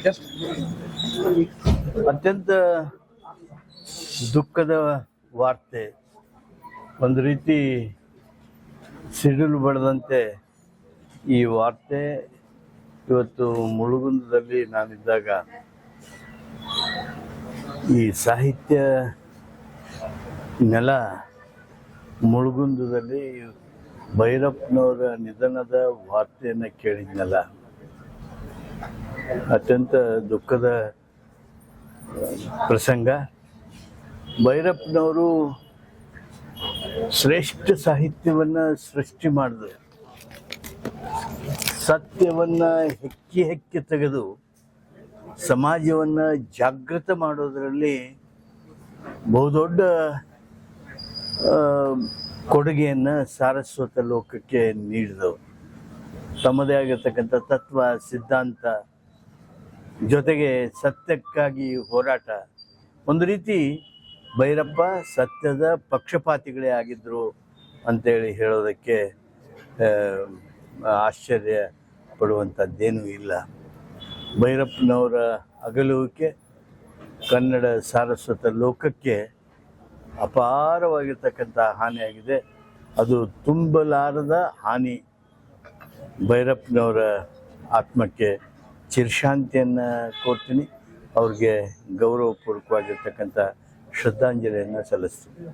Just ಅತ್ಯಂತ ದುಃಖದ ವಾರ್ತೆ. ಒಂದು ರೀತಿ ಸಿಡಿಲು ಬಡದಂತೆ ಈ ವಾರ್ತೆ ಇವತ್ತು ಮುಳುಗುಂದದಲ್ಲಿ ನಾನಿದ್ದಾಗ ಈ ಸಾಹಿತ್ಯ ನೆಲ ಮುಳುಗುಂದದಲ್ಲಿ ಭೈರಪ್ಪನವರ ನಿಧನದ ವಾರ್ತೆಯನ್ನು ಕೇಳಿದ್ನಲ್ಲ, ಅತ್ಯಂತ ದುಃಖದ ಪ್ರಸಂಗ. ಭೈರಪ್ಪನವರು ಶ್ರೇಷ್ಠ ಸಾಹಿತ್ಯವನ್ನು ಸೃಷ್ಟಿ ಮಾಡಿದ್ರು. ಸತ್ಯವನ್ನು ಹೆಕ್ಕಿ ಹೆಕ್ಕಿ ತೆಗೆದು ಸಮಾಜವನ್ನು ಜಾಗೃತ ಮಾಡೋದರಲ್ಲಿ ಬಹುದೊಡ್ಡ ಕೊಡುಗೆಯನ್ನು ಸಾರಸ್ವತ ಲೋಕಕ್ಕೆ ನೀಡಿದವು. ತಮ್ಮದೇ ಆಗಿರ್ತಕ್ಕಂಥ ತತ್ವ ಸಿದ್ಧಾಂತ ಜೊತೆಗೆ ಸತ್ಯಕ್ಕಾಗಿ ಹೋರಾಟ. ಒಂದು ರೀತಿ ಭೈರಪ್ಪ ಸತ್ಯದ ಪಕ್ಷಪಾತಿಗಳೇ ಆಗಿದ್ದರು ಅಂತೇಳಿ ಹೇಳೋದಕ್ಕೆ ಆಶ್ಚರ್ಯ ಪಡುವಂಥದ್ದೇನೂ ಇಲ್ಲ. ಭೈರಪ್ಪನವರ ಅಗಲುವಿಕೆ ಕನ್ನಡ ಸಾರಸ್ವತ ಲೋಕಕ್ಕೆ ಅಪಾರವಾಗಿರ್ತಕ್ಕಂಥ ಹಾನಿಯಾಗಿದೆ. ಅದು ತುಂಬಲಾರದ ಹಾನಿ. ಭೈರಪ್ಪನವರ ಆತ್ಮಕ್ಕೆ ಚಿರಶಾಂತಿಯನ್ನು ಕೋರ್ತೀನಿ. ಅವ್ರಿಗೆ ಗೌರವಪೂರ್ವಕವಾಗಿರ್ತಕ್ಕಂಥ ಶ್ರದ್ಧಾಂಜಲಿಯನ್ನು ಸಲ್ಲಿಸ್ತೀನಿ.